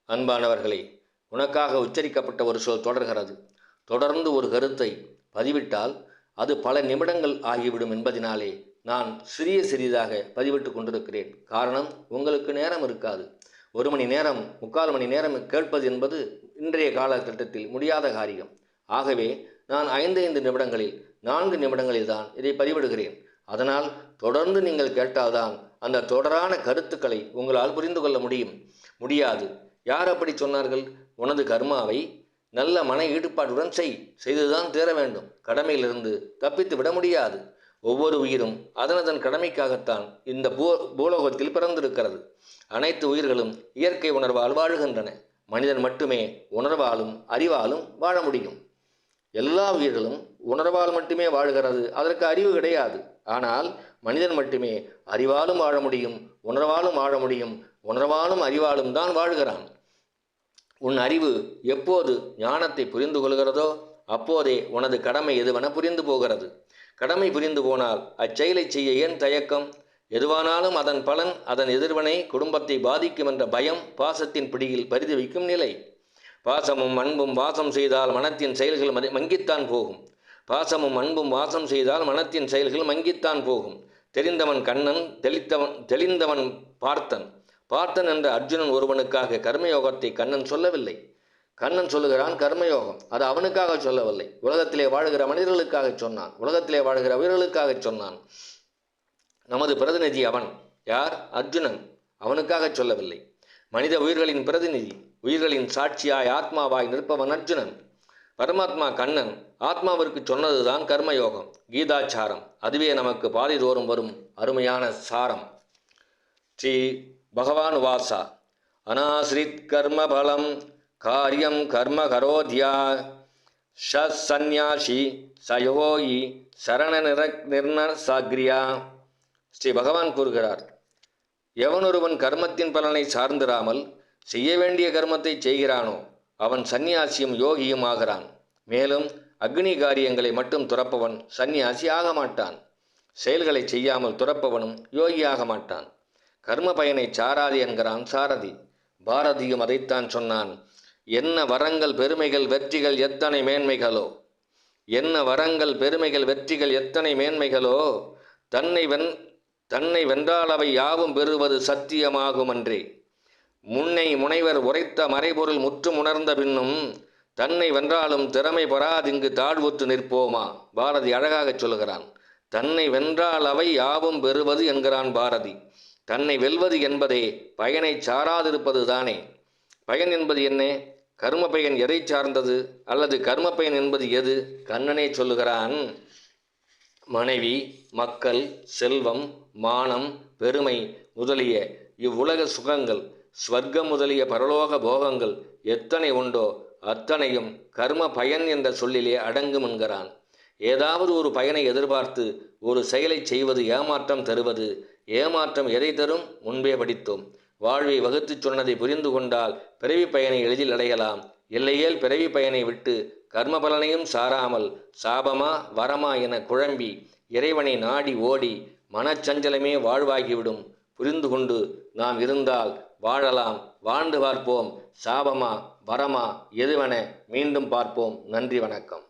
அன்பானவர்களே, உனக்காக உச்சரிக்கப்பட்ட ஒரு சொல் தொடர்கிறது. தொடர்ந்து ஒரு கருத்தை பதிவிட்டால் அது பல நிமிடங்கள் ஆகிவிடும் என்பதினாலே நான் சிறியதாக பதிவிட்டு கொண்டிருக்கிறேன். காரணம், உங்களுக்கு நேரம் இருக்காது. 1 மணி நேரம் 3/4 மணி நேரம் கேட்பது என்பது இன்றைய காலகட்டத்தில் முடியாத காரியம். ஆகவே நான் 5 நிமிடங்களில் 4 நிமிடங்களில் தான் இதை பதிவிடுகிறேன். அதனால் தொடர்ந்து நீங்கள் கேட்டால்தான் அந்த தொடரான கருத்துக்களை உங்களால் புரிந்து கொள்ள முடியாது. யார் அப்படி சொன்னார்கள்? உனது கர்மாவை நல்ல மன ஈடுபாட்டுடன் செய்துதான் தீர வேண்டும். கடமையிலிருந்து தப்பித்து விட முடியாது. ஒவ்வொரு உயிரும் அதனதன் கடமைக்காகத்தான் இந்த பூலோகத்தில் பிறந்திருக்கிறது. அனைத்து உயிர்களும் இயற்கை உணர்வால் வாழுகின்றன. மனிதன் மட்டுமே உணர்வாலும் அறிவாலும் வாழ முடியும். எல்லா உயிர்களும் உணர்வால் மட்டுமே வாழ்கிறது. அதற்கு அறிவு கிடையாது. ஆனால் மனிதன் மட்டுமே அறிவாலும் வாழ முடியும், உணர்வாலும் வாழ முடியும். உணர்வாலும் அறிவாலும் தான் வாழ்கிறான். உன் அறிவு எப்போது ஞானத்தை புரிந்து கொள்கிறதோ அப்போதே உனது கடமை எதுவென புரிந்து போகிறது. கடமை புரிந்து போனால் அச்செயலை செய்ய ஏன் தயக்கம்? எதுவானாலும் அதன் பலன், அதன் எதிர்வினை குடும்பத்தை பாதிக்கும் என்ற பயம் பாசத்தின் பிடியில் பரிதி வைக்கும் நிலை. பாசமும் அன்பும் வாசம் செய்தால் மனத்தின் செயல்கள் மங்கித்தான் போகும். பாசமும் அன்பும் வாசம் செய்தால் மனத்தின் செயல்கள் மங்கித்தான் போகும். தெரிந்தவன் கண்ணன், தெளிந்தவன் பார்த்தன். பார்த்தன் என்ற அர்ஜுனன் ஒருவனுக்காக கர்மயோகத்தை கண்ணன் சொல்லவில்லை. கண்ணன் சொல்லுகிறான் கர்மயோகம். அது அவனுக்காக சொல்லவில்லை. உலகத்திலே வாழ்கிற மனிதர்களுக்காக சொன்னான். உலகத்திலே வாழ்கிற உயிர்களுக்காக சொன்னான். நமது பிரதிநிதி அவன். யார்? அர்ஜுனன். அவனுக்காக சொல்லவில்லை. மனித உயிர்களின் பிரதிநிதி, உயிர்களின் சாட்சியாய் ஆத்மாவாய் நிற்பவன் அர்ஜுனன். பரமாத்மா கண்ணன் ஆத்மாவிற்கு சொன்னதுதான் கர்மயோகம், கீதாச்சாரம். அதுவே நமக்கு பாதிதோறும் வரும் அருமையான சாரம். ஸ்ரீ பகவான் வாசா அநாசிரித் கர்ம பலம் காரியம் கர்ம கரோத்யா சந்நியாசி சயோகி சரண நிர்ணசாக்ரியா. ஸ்ரீ பகவான் கூறுகிறார், எவனொருவன் கர்மத்தின் பலனை சார்ந்திராமல் செய்ய வேண்டிய கர்மத்தை செய்கிறானோ அவன் சந்நியாசியும் யோகியும் ஆகிறான். மேலும் அக்னி காரியங்களை மட்டும் துறப்பவன் சந்நியாசி ஆக மாட்டான். செயல்களை செய்யாமல் துறப்பவனும் யோகி ஆக மாட்டான். கர்ம பயனை சாராது என்கிறான் சாரதி. பாரதியும் அதைத்தான் சொன்னான். என்ன வரங்கள் பெருமைகள் வெற்றிகள் எத்தனை மேன்மைகளோ, என்ன வரங்கள் பெருமைகள் வெற்றிகள் எத்தனை மேன்மைகளோ, தன்னை வென்றால் அவை யாவும் பெறுவது சத்தியமாகுமன்றே. முன்னை முனைவர் உரைத்த மறைபொருள் முற்றும் உணர்ந்த பின்னும் தன்னை வென்றாலும் திறமை பெறாதிங்கு தாழ்வுற்று நிற்போமா. பாரதி அழகாக சொல்கிறான். தன்னை வென்றால் அவை யாவும் பெறுவது என்கிறான் பாரதி. தன்னை வெல்வது என்பதே பயனை சாராதிருப்பது தானே. பயன் என்பது என்ன? கர்ம பயன் எதை சார்ந்தது? அல்லது கர்ம பயன் என்பது எது? கண்ணனே சொல்லுகிறான், மனைவி, மக்கள், செல்வம், மானம், பெருமை முதலிய இவ்வுலக சுகங்கள், ஸ்வர்க்கம் முதலிய பரலோக போகங்கள் எத்தனை உண்டோ அத்தனையும் கர்ம பயன் என்ற சொல்லிலே அடங்கும் என்கிறான். ஏதாவது ஒரு பயனை எதிர்பார்த்து ஒரு செயலை செய்வது ஏமாற்றம் தருவது. ஏமாற்றம் எதை தரும்? முன்பே படித்தோம். வாழ்வை வகுத்து சொன்னதை புரிந்து கொண்டால் பிறவி பயனை எளிதில் அடையலாம். இல்லையேல் பிறவி பயனை விட்டு கர்ம பலனையும் சாராமல் சாபமா வரமா என குழம்பி இறைவனை நாடி ஓடி மனச்சஞ்சலமே வாழ்வாகிவிடும். புரிந்து கொண்டு நாம் இருந்தால் வாழலாம். வாழ்ந்து பார்ப்போம். சாபமா வரமா எதுவென மீண்டும் பார்ப்போம். நன்றி, வணக்கம்.